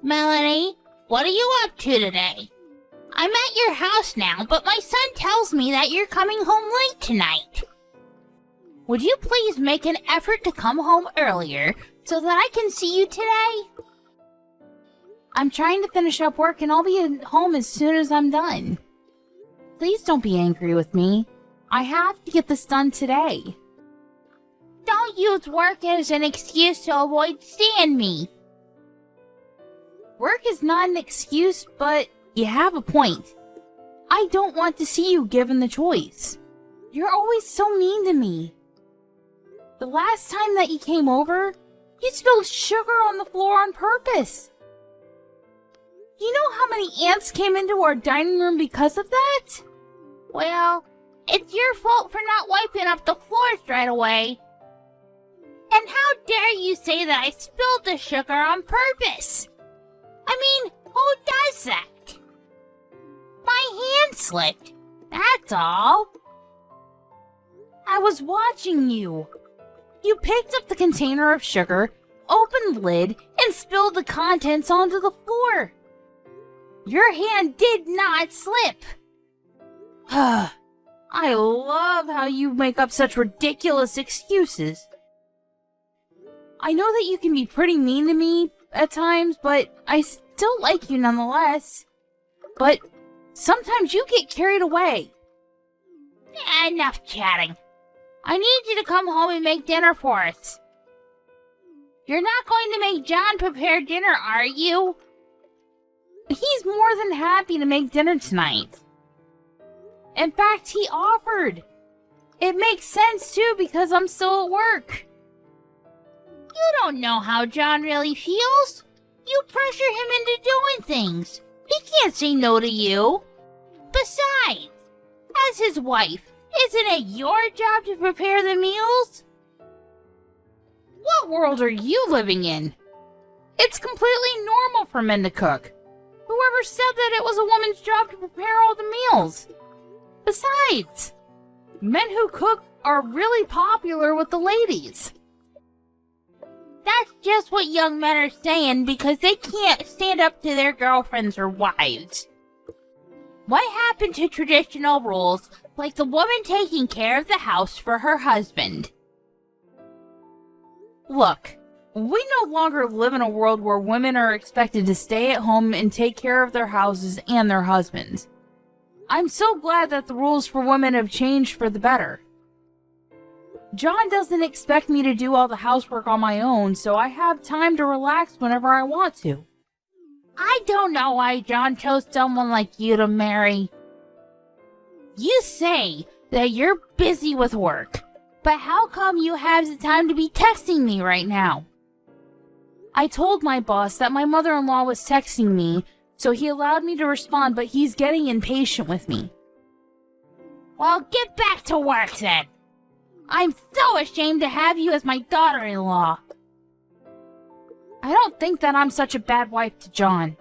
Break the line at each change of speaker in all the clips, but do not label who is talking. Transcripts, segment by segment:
Melanie, what are you up to today? I'm at your house now, but my son tells me that you're coming home late tonight. Would you please make an effort to come home earlier so that I can see you today? I'm trying to finish up work and I'll be at home as soon as I'm done. Please don't be angry with me. I have to get this done today. Don't use work as an excuse to avoid seeing me. Work is not an excuse, but you have a point. I don't want to see you given the choice. You're always so mean to me. The last time that you came over, you spilled sugar on the floor on purpose. Do you know how many ants came into our dining room because of that? Well, it's your fault for not wiping up the floors right away. And how dare you say that I spilled the sugar on purpose? I mean, who does that? My hand slipped, that's all. I was watching you. You picked up the container of sugar, opened the lid, and spilled the contents onto the floor. Your hand did not slip. I love how you make up such ridiculous excuses. I know that you can be pretty mean to me at times, but I still like you nonetheless. But sometimes you get carried away. Enough chatting. I need you to come home and make dinner for us. You're not going to make John prepare dinner, are you? He's more than happy to make dinner tonight. In fact, he offered. It makes sense, too, because I'm still at work. You don't know how John really feels. You pressure him into doing things. He can't say no to you. Besides, as his wife, isn't it your job to prepare the meals? What world are you living in? It's completely normal for men to cook. Whoever said that it was a woman's job to prepare all the meals? Besides, men who cook are really popular with the ladies. That's just what young men are saying because they can't stand up to their girlfriends or wives. What happened to traditional rules like the woman taking care of the house for her husband? Look, we no longer live in a world where women are expected to stay at home and take care of their houses and their husbands. I'm so glad that the rules for women have changed for the better. John doesn't expect me to do all the housework on my own, so I have time to relax whenever I want to. I don't know why John chose someone like you to marry. You say that you're busy with work, but how come you have the time to be texting me right now? I told my boss that my mother-in-law was texting me, so he allowed me to respond, but he's getting impatient with me. Well, get back to work then. I'm so ashamed to have you as my daughter-in-law. I don't think that I'm such a bad wife to John.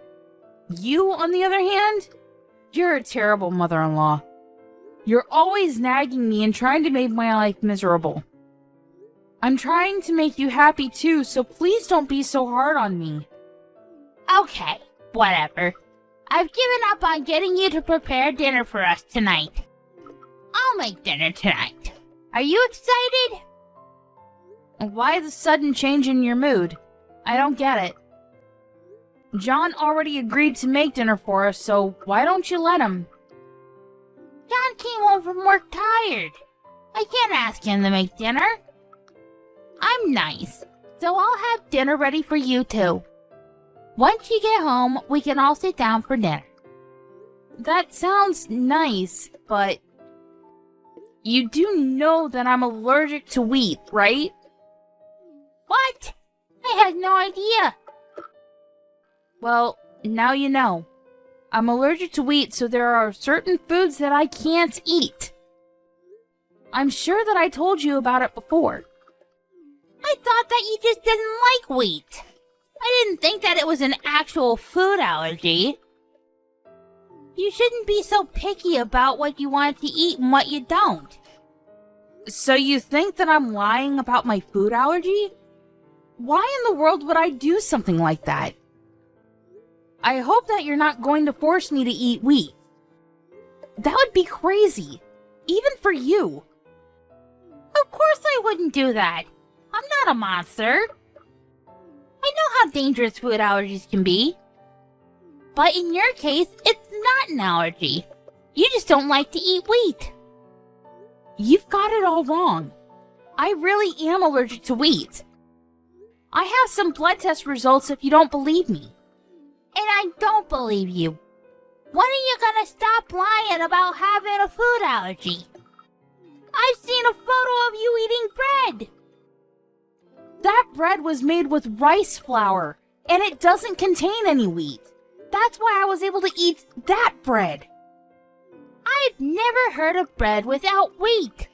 You, on the other hand, you're a terrible mother-in-law. You're always nagging me and trying to make my life miserable. I'm trying to make you happy too, so please don't be so hard on me. Okay, whatever. I've given up on getting you to prepare dinner for us tonight. I'll make dinner tonight. Are you excited? Why the sudden change in your mood? I don't get it. John already agreed to make dinner for us, so why don't you let him? John came home from work tired. I can't ask him to make dinner. I'm nice, so I'll have dinner ready for you too. Once you get home, we can all sit down for dinner. That sounds nice, but you do know that I'm allergic to wheat, right? What? I had no idea. Well, now you know. I'm allergic to wheat, so there are certain foods that I can't eat. I'm sure that I told you about it before. I thought that you just didn't like wheat. I didn't think that it was an actual food allergy. You shouldn't be so picky about what you want to eat and what you don't. So you think that I'm lying about my food allergy? Why in the world would I do something like that? I hope that you're not going to force me to eat wheat. That would be crazy, even for you.
Of course I wouldn't do that. I'm not a monster. I know how dangerous food allergies can be. But in your case, it's not an allergy. You just don't like to eat wheat.
You've got it all wrong. I really am allergic to wheat. I have some blood test results if you don't believe me.
And I don't believe you. When are you gonna stop lying about having a food allergy? I've seen a photo of you eating bread.
That bread was made with rice flour, and it doesn't contain any wheat. That's why I was able to eat that bread.
I've never heard of bread without wheat.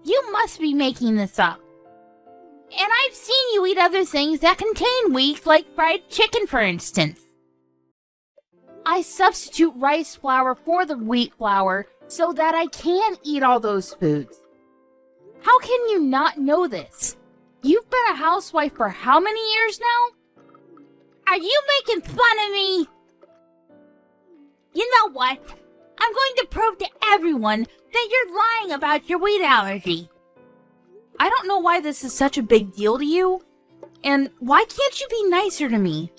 You must be making this up. And I've seen you eat other things that contain wheat, like fried chicken, for instance.
I substitute rice flour for the wheat flour so that I can eat all those foods. How can you not know this? You've been a housewife for how many years now?
Are you making fun of me? You know what? I'm going to prove to everyone that you're lying about your wheat allergy.
I don't know why this is such a big deal to you. And why can't you be nicer to me?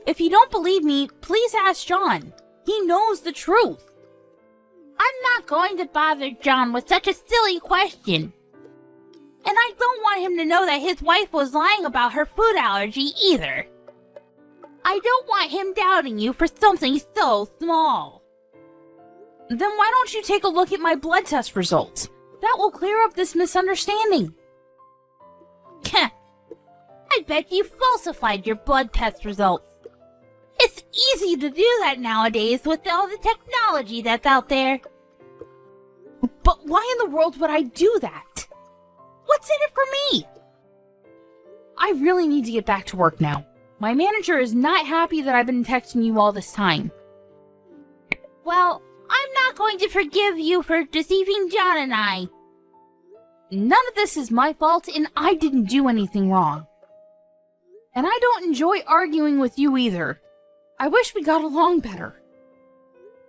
If you don't believe me, please ask John. He knows the truth.
I'm not going to bother John with such a silly question. And I don't want him to know that his wife was lying about her food allergy either. I don't want him doubting you for something so small.
Then why don't you take a look at my blood test results? That will clear up this misunderstanding.
I bet you falsified your blood test results. It's easy to do that nowadays with all the technology that's out there.
But why in the world would I do that? What's in it for me? I really need to get back to work now. My manager is not happy that I've been texting you all this time.
Well, I'm not going to forgive you for deceiving John and I.
None of this is my fault, and I didn't do anything wrong. And I don't enjoy arguing with you either. I wish we got along better.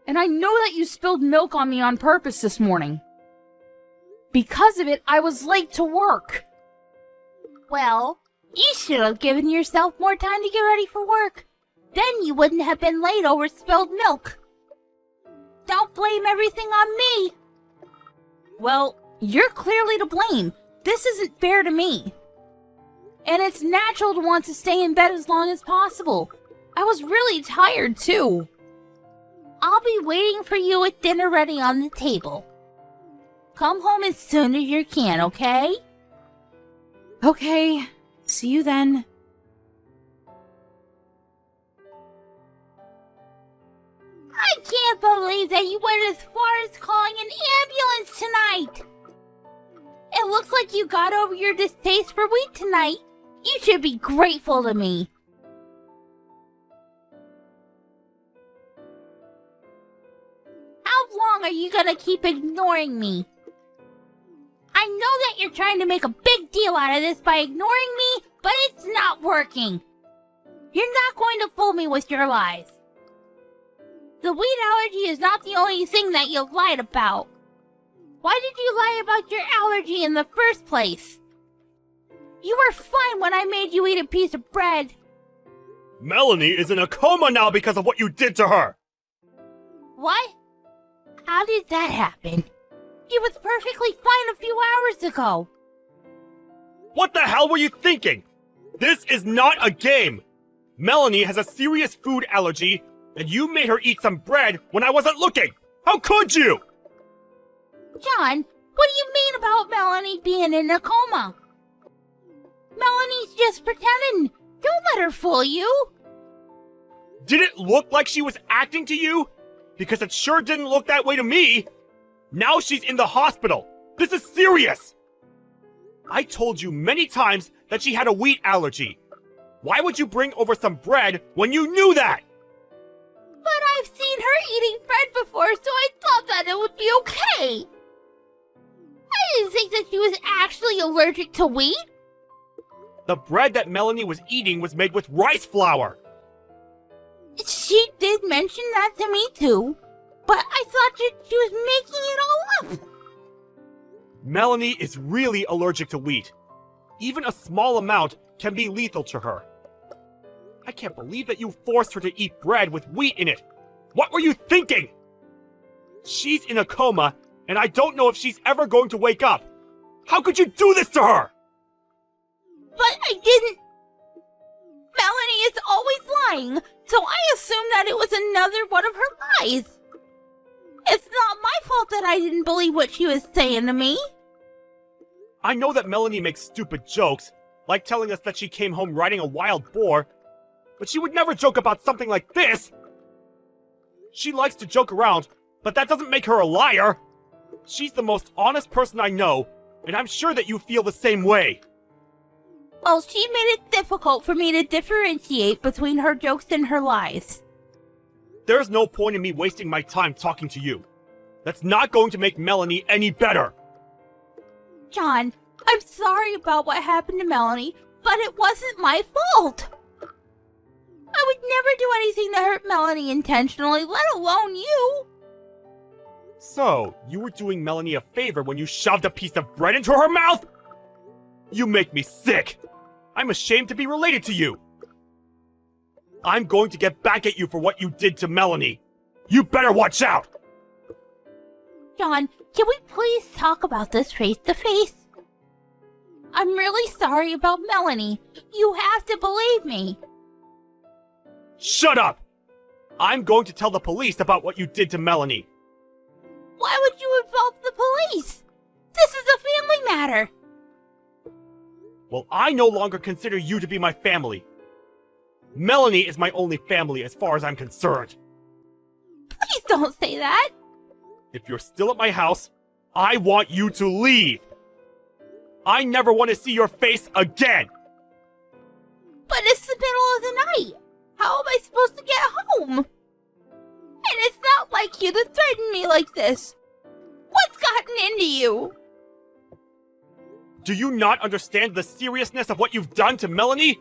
And I know that you spilled milk on me on purpose this morning. Because of it, I was late to work.
Well, you should have given yourself more time to get ready for work. Then you wouldn't have been late over spilled milk. Don't blame everything on me.
Well, you're clearly to blame. This isn't fair to me. And it's natural to want to stay in bed as long as possible. I was really tired, too.
I'll be waiting for you with dinner ready on the table. Come home as soon as you can, okay?
Okay. See you then.
I can't believe that you went as far as calling an ambulance tonight. It looks like you got over your distaste for wheat tonight. You should be grateful to me. How long are you gonna keep ignoring me? I know that you're trying to make a big deal out of this by ignoring me, but it's not working. You're not going to fool me with your lies. The wheat allergy is not the only thing that you lied about. Why did you lie about your allergy in the first place? You were fine when I made you eat a piece of bread.
Melanie is in a coma now because of what you did to her!
What? How did that happen? She was perfectly fine a few hours ago.
What the hell were you thinking? This is not a game! Melanie has a serious food allergy, and you made her eat some bread when I wasn't looking! How could you?
John, what do you mean about Melanie being in a coma? Melanie's just pretending. Don't let her fool you.
Did it look like she was acting to you? Because it sure didn't look that way to me. Now she's in the hospital. This is serious. I told you many times that she had a wheat allergy. Why would you bring over some bread when you knew that?
But I've seen her eating bread before, so I thought that it would be okay. I didn't think that she was actually allergic to wheat.
The bread that Melanie was eating was made with rice flour.
She did mention that to me too, but I thought that she was making it all up.
Melanie is really allergic to wheat. Even a small amount can be lethal to her. I can't believe that you forced her to eat bread with wheat in it. What were you thinking? She's in a coma, and I don't know if she's ever going to wake up. How could you do this to her?
But I didn't. Melanie is always lying, so I assumed that it was another one of her lies. It's not my fault that I didn't believe what she was saying to me.
I know that Melanie makes stupid jokes, like telling us that she came home riding a wild boar, but she would never joke about something like this. She likes to joke around, but that doesn't make her a liar. She's the most honest person I know, and I'm sure that you feel the same way.
Well, she made it difficult for me to differentiate between her jokes and her lies.
There's no point in me wasting my time talking to you. That's not going to make Melanie any better.
John, I'm sorry about what happened to Melanie, but it wasn't my fault. I would never do anything to hurt Melanie intentionally, let alone you.
So, you were doing Melanie a favor when you shoved a piece of bread into her mouth? You make me sick. I'm ashamed to be related to you. I'm going to get back at you for what you did to Melanie. You better watch out!
John, can we please talk about this face to face? I'm really sorry about Melanie. You have to believe me.
Shut up! I'm going to tell the police about what you did to Melanie.
Why would you involve the police? This is a family matter.
Well, I no longer consider you to be my family. Melanie is my only family as far as I'm concerned.
Please don't say that.
If you're still at my house, I want you to leave. I never want to see your face again.
But it's the middle of the night. How am I supposed to get home? And it's not like you to threaten me like this. What's gotten into you?
Do you not understand the seriousness of what you've done to Melanie?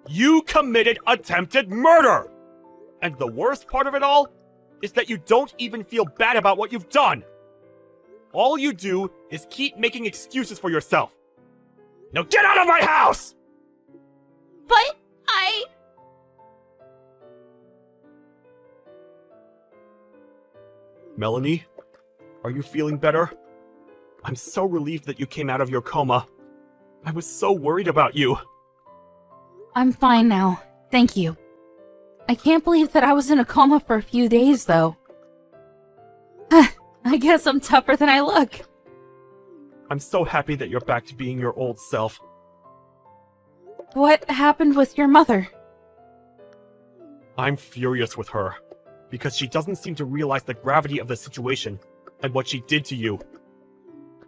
You committed attempted murder! And the worst part of it all is that you don't even feel bad about what you've done. All you do is keep making excuses for yourself. Now get out of my house!
But
Melanie, are you feeling better? I'm so relieved that you came out of your coma. I was so worried about you.
I'm fine now. Thank you. I can't believe that I was in a coma for a few days, though. I guess I'm tougher than I look.
I'm so happy that you're back to being your old self.
What happened with your mother?
I'm furious with her, because she doesn't seem to realize the gravity of the situation and what she did to you.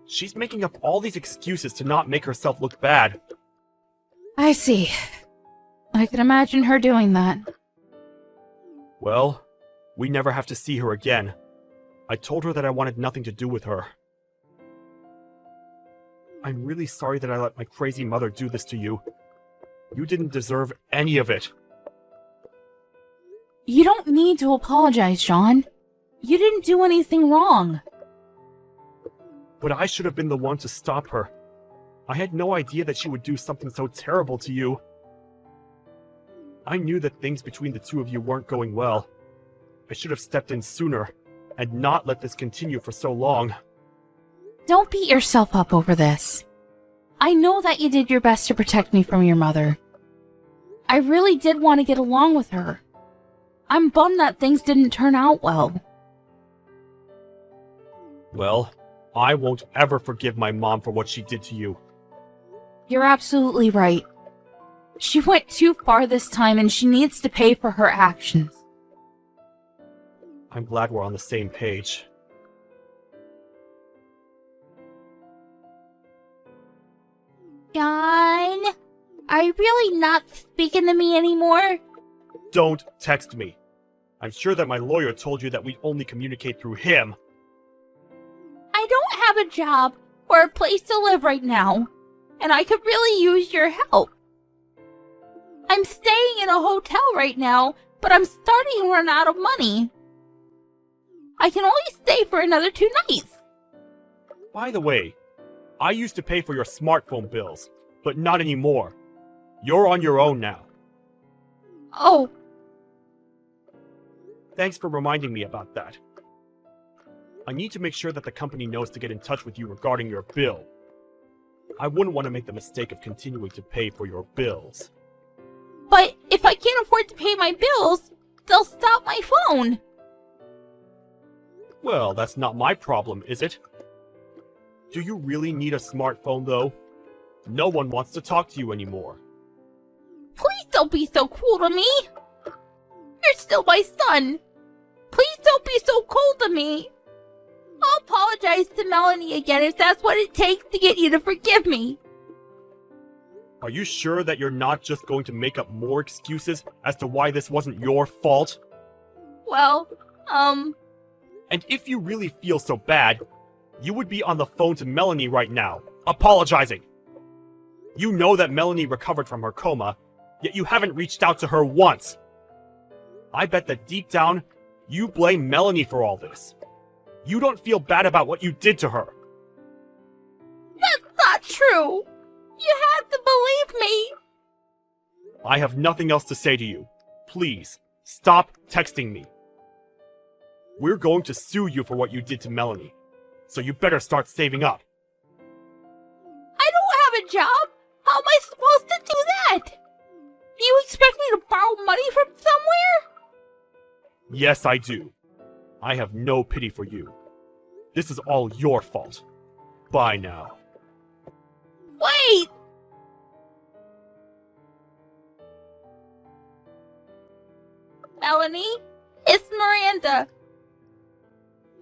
She's making up all these excuses to not make herself look bad.
I see. I can imagine her doing that.
Well, we never have to see her again. I told her that I wanted nothing to do with her. I'm really sorry that I let my crazy mother do this to you. You didn't deserve any of it.
You don't need to apologize, John. You didn't do anything wrong.
But I should have been the one to stop her. I had no idea that she would do something so terrible to you. I knew that things between the two of you weren't going well. I should have stepped in sooner, and not let this continue for so long.
Don't beat yourself up over this. I know that you did your best to protect me from your mother. I really did want to get along with her. I'm bummed that things didn't turn out well.
Well, I won't ever forgive my mom for what she did to you.
You're absolutely right. She went too far this time and she needs to pay for her actions.
I'm glad we're on the same page.
John, are you really not speaking to me anymore?
Don't text me. I'm sure that my lawyer told you that we only communicate through him.
I don't have a job or a place to live right now, and I could really use your help. I'm staying in a hotel right now, but I'm starting to run out of money. I can only stay for another 2 nights.
By the way, I used to pay for your smartphone bills, but not anymore. You're on your own now.
Oh,
Thanks for reminding me about that. I need to make sure that the company knows to get in touch with you regarding your bill. I wouldn't want to make the mistake of continuing to pay for your bills.
but if I can't afford to pay my bills, they'll stop my phone.
Well, that's not my problem, is it? Do you really need a smartphone, though? No one wants to talk to you anymore.
Please don't be so cruel to me. You're still my son. Please don't be so cold to me. I'll apologize to Melanie again if that's what it takes to get you to forgive me.
Are you sure that you're not just going to make up more excuses as to why this wasn't your fault?
Well,
And if you really feel so bad, you would be on the phone to Melanie right now, apologizing. You know that Melanie recovered from her coma, yet you haven't reached out to her once. I bet that deep down, you blame Melanie for all this. You don't feel bad about what you did to her.
that's not true. You have to believe me.
I have nothing else to say to you. Please, stop texting me. We're going to sue you for what you did to Melanie, so you better start saving up.
I don't have a job. How am I supposed to do that? Do you expect me to borrow money from somewhere?
Yes, I do. I have no pity for you. This is all your fault. Bye now.
Wait! Melanie, it's Miranda.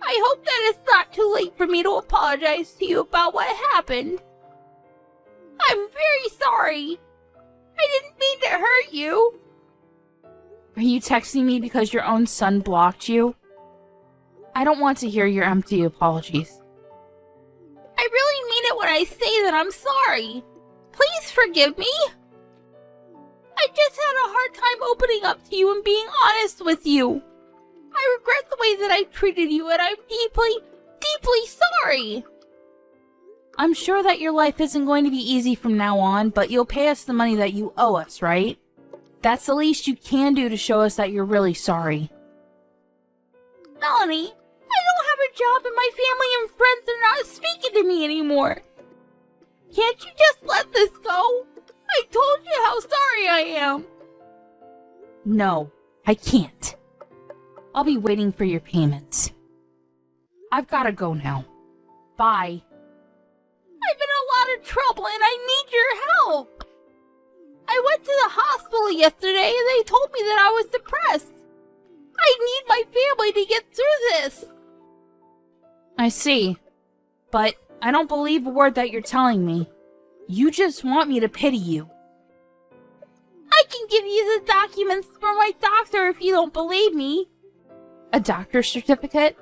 I hope that it's not too late for me to apologize to you about what happened. I'm very sorry. I didn't mean to hurt you.
Are you texting me because your own son blocked you? I don't want to hear your empty apologies.
I really mean it when I say that I'm sorry. Please forgive me. I just had a hard time opening up to you and being honest with you. I regret the way that I treated you, and I'm deeply, deeply sorry.
I'm sure that your life isn't going to be easy from now on, but you'll pay us the money that you owe us, right? That's the least you can do to show us that you're really sorry.
Melanie, I don't have a job and my family and friends are not speaking to me anymore. Can't you just let this go? I told you how sorry I am.
No, I can't. I'll be waiting for your payments. I've gotta go now. Bye.
I'm in a lot of trouble and I need your help. I went to the hospital yesterday and they told me that I was depressed. I need my family to get through this.
I see. But I don't believe a word that you're telling me. You just want me to pity you.
I can give you the documents for my doctor if you don't believe me.
A doctor's certificate?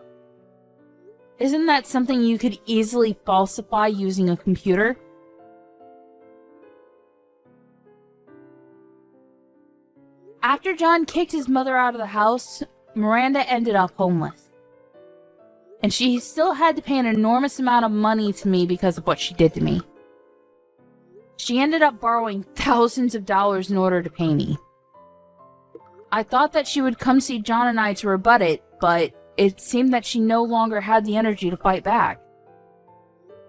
Isn't that something you could easily falsify using a computer? After John kicked his mother out of the house, Miranda ended up homeless. And she still had to pay an enormous amount of money to me because of what she did to me. She ended up borrowing thousands of dollars in order to pay me. I thought that she would come see John and I to rebut it, but it seemed that she no longer had the energy to fight back.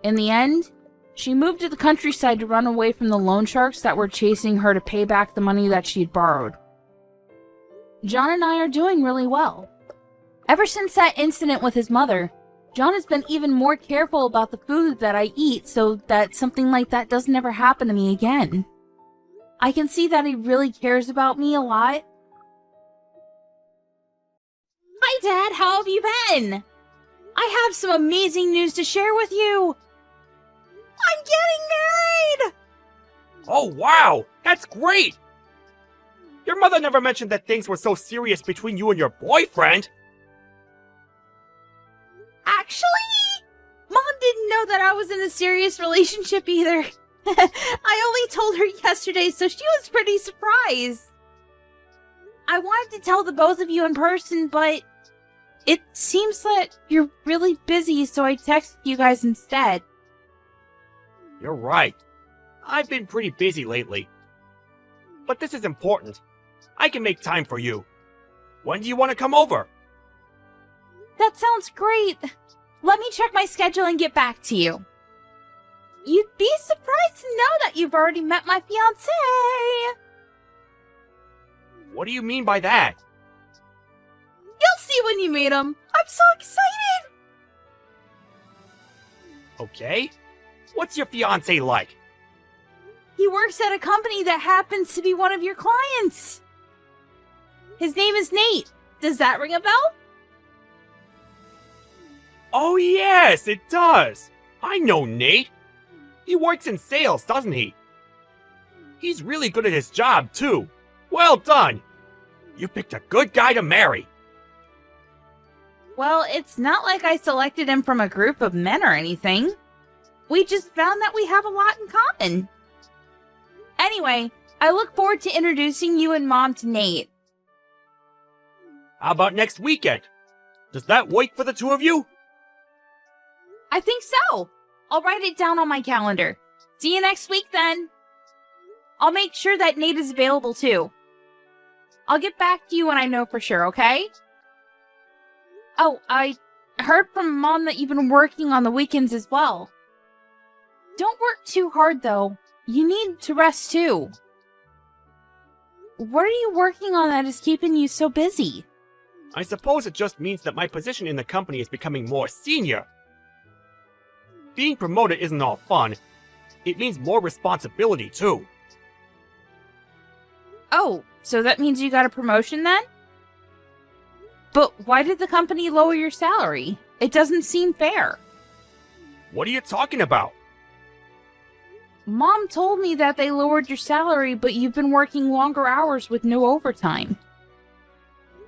In the end, she moved to the countryside to run away from the loan sharks that were chasing her to pay back the money that she had borrowed. John and I are doing really well. Ever since that incident with his mother, John has been even more careful about the food that I eat so that something like that doesn't ever happen to me again. I can see that he really cares about me a lot.
Hi, Dad. How have you been? I have some amazing news to share with you. I'm getting married!
Oh, wow! That's great! Your mother never mentioned that things were so serious between you and your boyfriend!
Actually, Mom didn't know that I was in a serious relationship either. I only told her yesterday, so she was pretty surprised.
I wanted to tell the both of you in person, but it seems that you're really busy, so I texted you guys instead.
You're right. I've been pretty busy lately. But this is important. I can make time for you. When do you want to come over?
That sounds great. Let me check my schedule and get back to you. You'd be surprised to know that you've already met my fiancé.
What do you mean by that?
You'll see when you meet him. I'm so excited.
Okay. What's your fiancé like?
He works at a company that happens to be one of your clients. His name is Nate. Does that ring a bell?
Oh yes, it does. I know Nate. He works in sales, doesn't he? He's really good at his job, too. Well done. You picked a good guy to marry.
Well, it's not like I selected him from a group of men or anything. We just found that we have a lot in common. Anyway, I look forward to introducing you and Mom to Nate.
How about next weekend? Does that work for the two of you?
I think so. I'll write it down on my calendar. See you next week then. I'll make sure that Nate is available too. I'll get back to you when I know for sure, okay? Oh, I heard from Mom that you've been working on the weekends as well. Don't work too hard though. You need to rest too. What are you working on that is keeping you so busy?
I suppose it just means that my position in the company is becoming more senior. Being promoted isn't all fun. It means more responsibility, too.
Oh, so that means you got a promotion then? But why did the company lower your salary? It doesn't seem fair.
What are you talking about?
Mom told me that they lowered your salary, but you've been working longer hours with no overtime.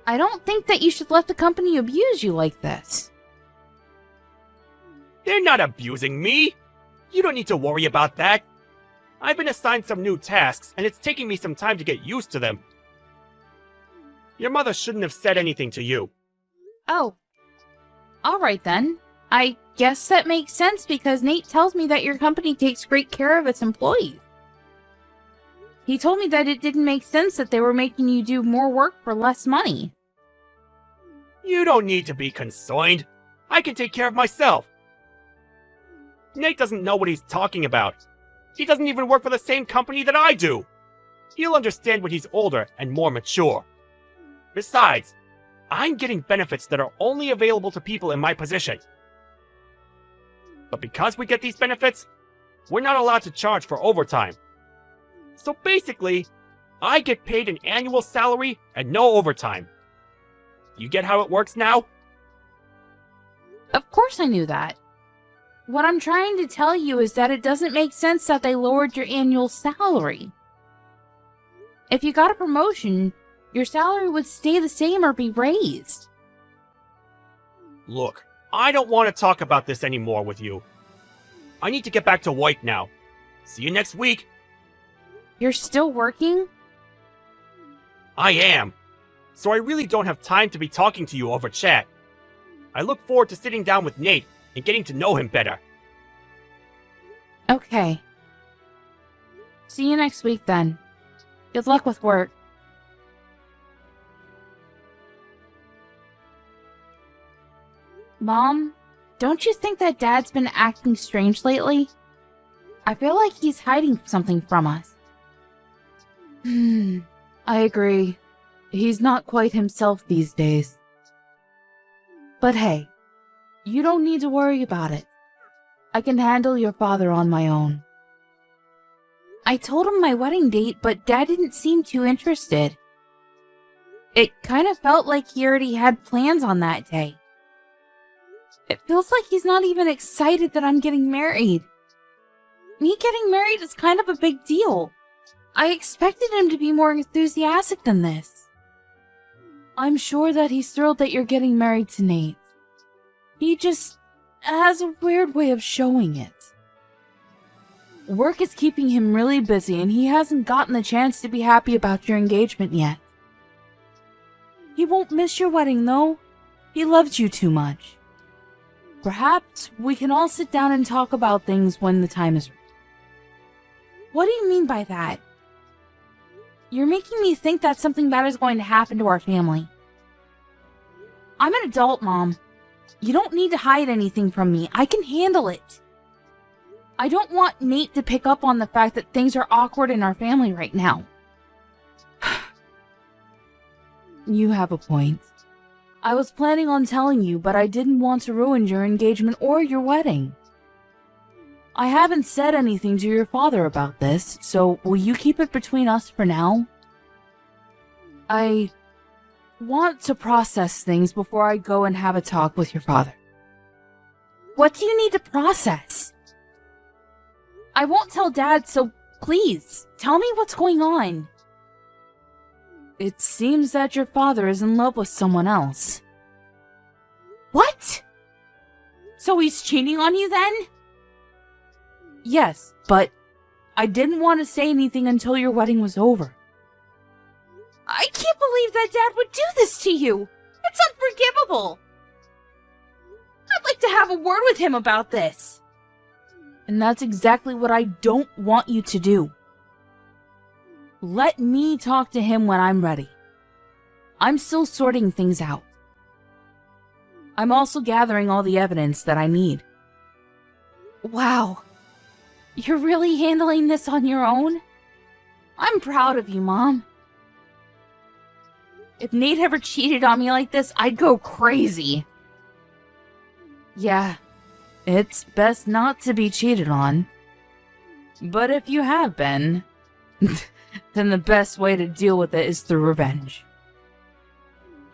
I don't think that you should let the company abuse you like this.
They're not abusing me. You don't need to worry about that. I've been assigned some new tasks, and it's taking me some time to get used to them. Your mother shouldn't have said anything to you.
Oh. Alright then. I guess that makes sense because Nate tells me that your company takes great care of its employees. He told me that it didn't make sense that they were making you do more work for less money.
You don't need to be concerned. I can take care of myself. Nate doesn't know what he's talking about. He doesn't even work for the same company that I do. He'll understand when he's older and more mature. Besides, I'm getting benefits that are only available to people in my position. But because we get these benefits, we're not allowed to charge for overtime. So basically, I get paid an annual salary and no overtime. You get how it works now?
Of course I knew that. What I'm trying to tell you is that it doesn't make sense that they lowered your annual salary. If you got a promotion, your salary would stay the same or be raised.
Look, I don't want to talk about this anymore with you. I need to get back to work now. See you next week.
You're still working?
I am. So I really don't have time to be talking to you over chat. I look forward to sitting down with Nate and getting to know him better.
Okay. See you next week then. Good luck with work. Mom, don't you think that Dad's been acting strange lately? I feel like he's hiding something from us. I agree. He's not quite himself these days. But hey, you don't need to worry about it. I can handle your father on my own. I told him my wedding date, but Dad didn't seem too interested. It kind of felt like he already had plans on that day. It feels like he's not even excited that I'm getting married. Me getting married is kind of a big deal. I expected him to be more enthusiastic than this. I'm sure that he's thrilled that you're getting married to Nate. He just has a weird way of showing it. Work is keeping him really busy and he hasn't gotten the chance to be happy about your engagement yet. He won't miss your wedding, though. He loves you too much. Perhaps we can all sit down and talk about things when the time is right. What do you mean by that? You're making me think that something bad is going to happen to our family. I'm an adult, Mom. You don't need to hide anything from me. I can handle it. I don't want Nate to pick up on the fact that things are awkward in our family right now. You have a point. I was planning on telling you, but I didn't want to ruin your engagement or your wedding. I haven't said anything to your father about this, so will you keep it between us for now? I want to process things before I go and have a talk with your father. What do you need to process? I won't tell Dad, so please, tell me what's going on. It seems that your father is in love with someone else. What? So he's cheating on you then? Yes, but I didn't want to say anything until your wedding was over. I can't believe that Dad would do this to you. It's unforgivable. I'd like to have a word with him about this. And that's exactly what I don't want you to do. Let me talk to him when I'm ready. I'm still sorting things out. I'm also gathering all the evidence that I need. Wow. You're really handling this on your own? I'm proud of you, Mom. If Nate ever cheated on me like this, I'd go crazy. Yeah, it's best not to be cheated on. But if you have been, then the best way to deal with it is through revenge.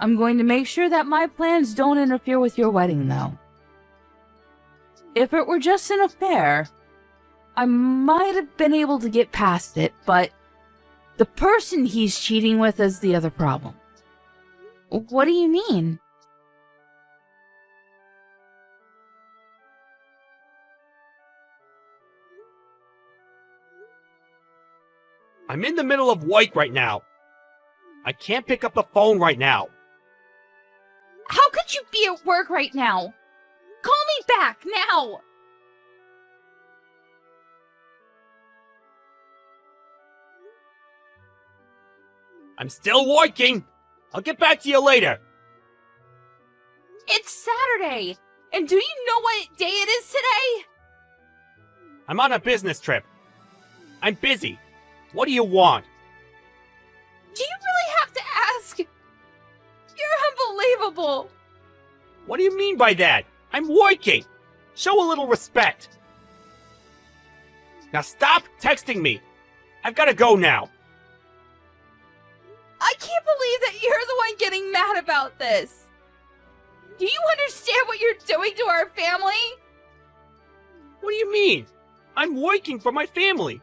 I'm going to make sure that my plans don't interfere with your wedding, though. If it were just an affair, I might have been able to get past it, but the person he's cheating with is the other problem. What do you mean?
I'm in the middle of work right now. I can't pick up the phone right now.
How could you be at work right now? Call me back, now!
I'm still working. I'll get back to you later.
It's Saturday! And do you know what day it is today?
I'm on a business trip. I'm busy. What do you want?
Do you really have to ask? You're unbelievable!
What do you mean by that? I'm working. Show a little respect. Now stop texting me. I've got to go now.
I can't believe that you're the one getting mad about this. Do you understand what you're doing to our family?
What do you mean? I'm working for my family.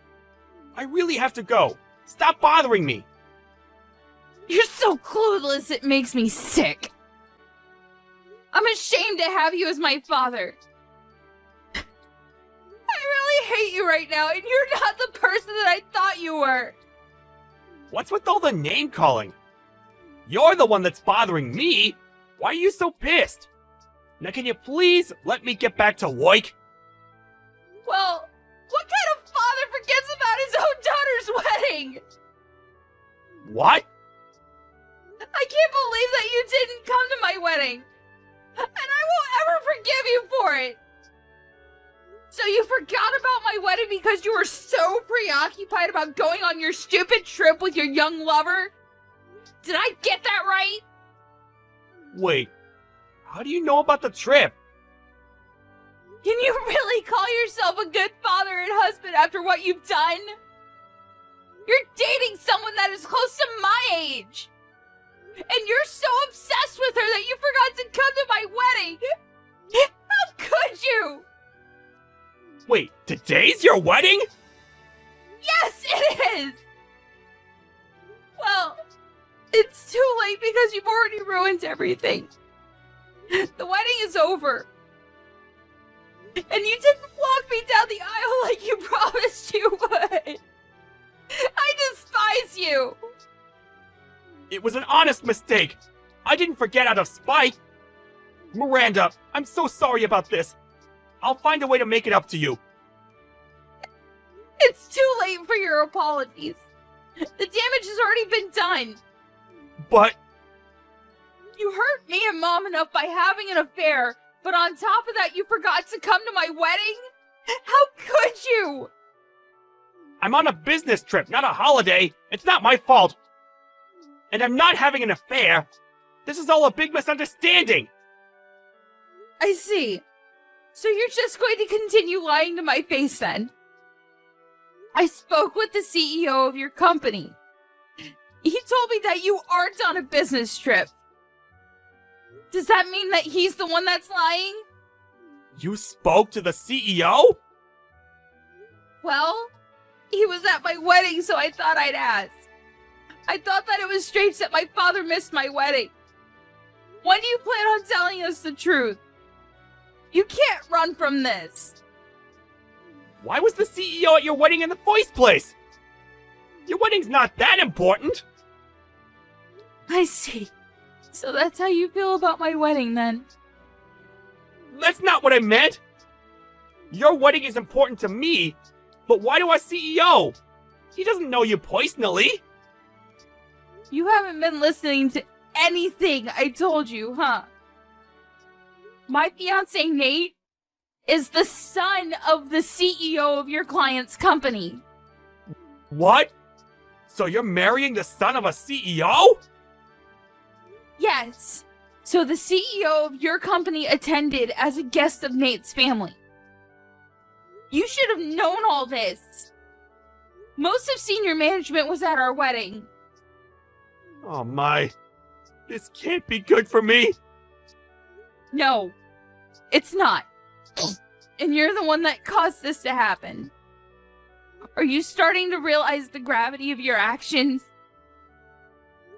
I really have to go. Stop bothering me.
You're so clueless, it makes me sick. I'm ashamed to have you as my father. I really hate you right now, and you're not the person that I thought you were.
What's with all the name calling? You're the one that's bothering me. Why are you so pissed? Now can you please let me get back to work?
Well, what kind of father forgets about his own daughter's wedding?
What?
I can't believe that you didn't come to my wedding. And I won't ever forgive you for it. So you forgot about my wedding because you were so preoccupied about going on your stupid trip with your young lover? Did I get that right?
Wait, how do you know about the trip?
Can you really call yourself a good father and husband after what you've done? You're dating someone that is close to my age. And you're so obsessed with her that you forgot to come to my wedding. How could you?
Wait, today's your wedding?
Yes, it is! Well, it's too late because you've already ruined everything. The wedding is over. And you didn't walk me down the aisle like you promised you would. I despise you.
It was an honest mistake. I didn't forget out of spite. Miranda, I'm so sorry about this. I'll find a way to make it up to you.
It's too late for your apologies. The damage has already been done.
But
You hurt me and Mom enough by having an affair, but on top of that, you forgot to come to my wedding? How could you?
I'm on a business trip, not a holiday. It's not my fault. And I'm not having an affair. This is all a big misunderstanding.
I see. So you're just going to continue lying to my face then? I spoke with the CEO of your company. He told me that you aren't on a business trip. Does that mean that he's the one that's lying?
You spoke to the CEO?
Well, he was at my wedding, so I thought I'd ask. I thought that it was strange that my father missed my wedding. When do you plan on telling us the truth? You can't run from this.
Why was the CEO at your wedding in the first place? Your wedding's not that important.
I see. So that's how you feel about my wedding then?
That's not what I meant. Your wedding is important to me, but why to our CEO? He doesn't know you personally.
You haven't been listening to anything I told you, huh? My fiance Nate is the son of the CEO of your client's company.
What? So you're marrying the son of a CEO?
Yes. So the CEO of your company attended as a guest of Nate's family. You should have known all this. Most of senior management was at our wedding.
Oh my. This can't be good for me.
No, it's not. And you're the one that caused this to happen. Are you starting to realize the gravity of your actions?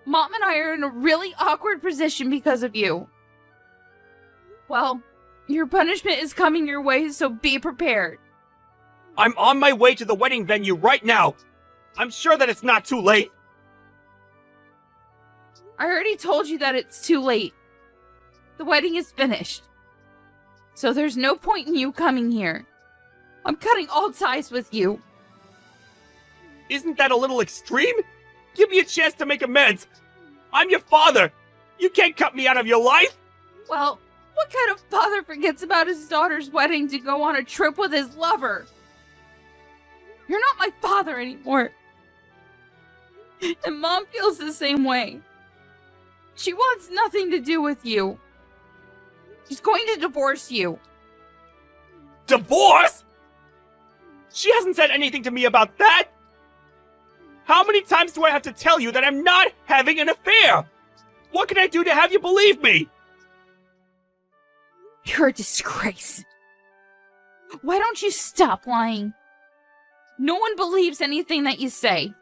Mom and I are in a really awkward position because of you. Well, your punishment is coming your way, so be prepared.
I'm on my way to the wedding venue right now. I'm sure that it's not too late.
I already told you that it's too late. The wedding is finished. So there's no point in you coming here. I'm cutting all ties with you.
Isn't that a little extreme? Give me a chance to make amends. I'm your father. You can't cut me out of your life.
Well, what kind of father forgets about his daughter's wedding to go on a trip with his lover? You're not my father anymore. And Mom feels the same way. She wants nothing to do with you. She's going to divorce you.
Divorce? She hasn't said anything to me about that. How many times do I have to tell you that I'm not having an affair? What can I do to have you believe me?
You're a disgrace. Why don't you stop lying? No one believes anything that you say.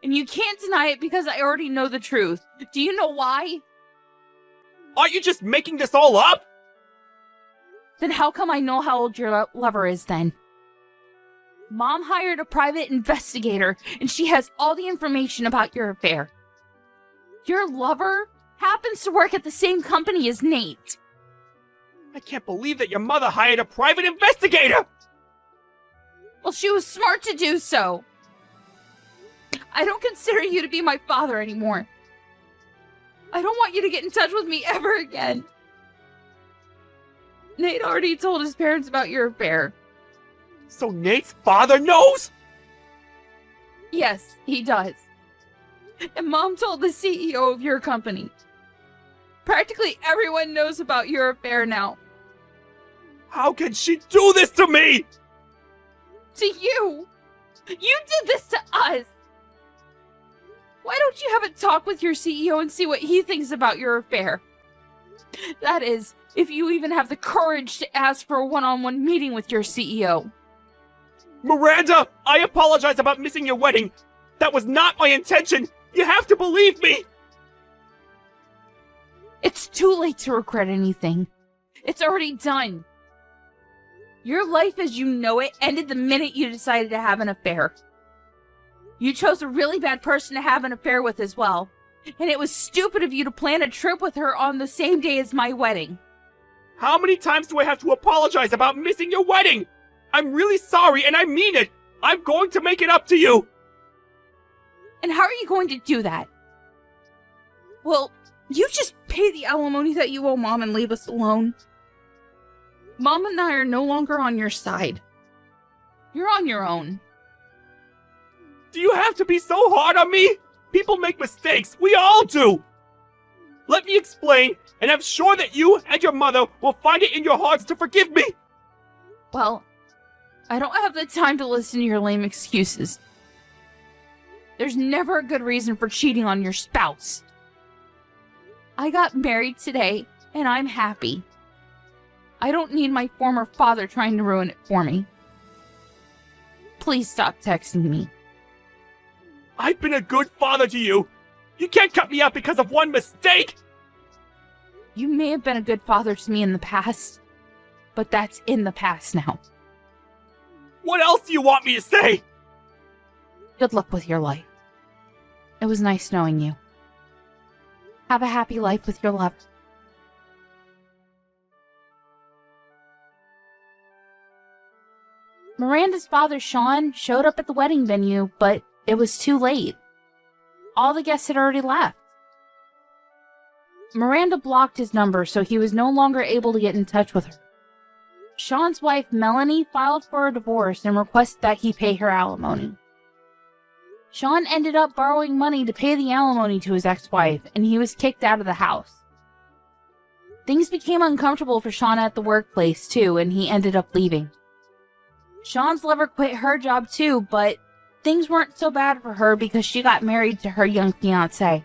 And you can't deny it because I already know the truth. Do you know why?
Aren't you just making this all up?
Then how come I know how old your lover is then? Mom hired a private investigator, and she has all the information about your affair. Your lover happens to work at the same company as Nate.
I can't believe that your mother hired a private investigator!
Well, she was smart to do so. I don't consider you to be my father anymore. I don't want you to get in touch with me ever again. Nate already told his parents about your affair.
So Nate's father knows?
Yes, he does. And Mom told the CEO of your company. Practically everyone knows about your affair now.
How can she do this to me?
To you! You did this to us! Why don't you have a talk with your CEO and see what he thinks about your affair? That is, if you even have the courage to ask for a one-on-one meeting with your CEO.
Miranda, I apologize about missing your wedding. That was not my intention. You have to believe me.
It's too late to regret anything. It's already done. Your life as you know it ended the minute you decided to have an affair. You chose a really bad person to have an affair with as well. And it was stupid of you to plan a trip with her on the same day as my wedding.
How many times do I have to apologize about missing your wedding? I'm really sorry, and I mean it. I'm going to make it up to you.
And how are you going to do that? Well, you just pay the alimony that you owe Mom and leave us alone. Mom and I are no longer on your side. You're on your own.
Do you have to be so hard on me? People make mistakes. We all do. Let me explain, and I'm sure that you and your mother will find it in your hearts to forgive me.
Well, I don't have the time to listen to your lame excuses. There's never a good reason for cheating on your spouse. I got married today, and I'm happy. I don't need my former father trying to ruin it for me. Please stop texting me.
I've been a good father to you. You can't cut me out because of one mistake.
You may have been a good father to me in the past, but that's in the past now.
What else do you want me to say?
Good luck with your life. It was nice knowing you. Have a happy life with your lover. Miranda's father, Sean, showed up at the wedding venue, but it was too late. All the guests had already left. Miranda blocked his number, so he was no longer able to get in touch with her. Sean's wife, Melanie, filed for a divorce and requested that he pay her alimony. Sean ended up borrowing money to pay the alimony to his ex-wife, and he was kicked out of the house. Things became uncomfortable for Sean at the workplace, too, and he ended up leaving. Sean's lover quit her job, too, but things weren't so bad for her because she got married to her young fiancé.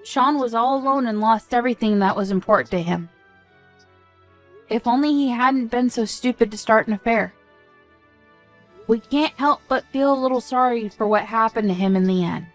Sean was all alone and lost everything that was important to him. If only he hadn't been so stupid to start an affair. We can't help but feel a little sorry for what happened to him in the end.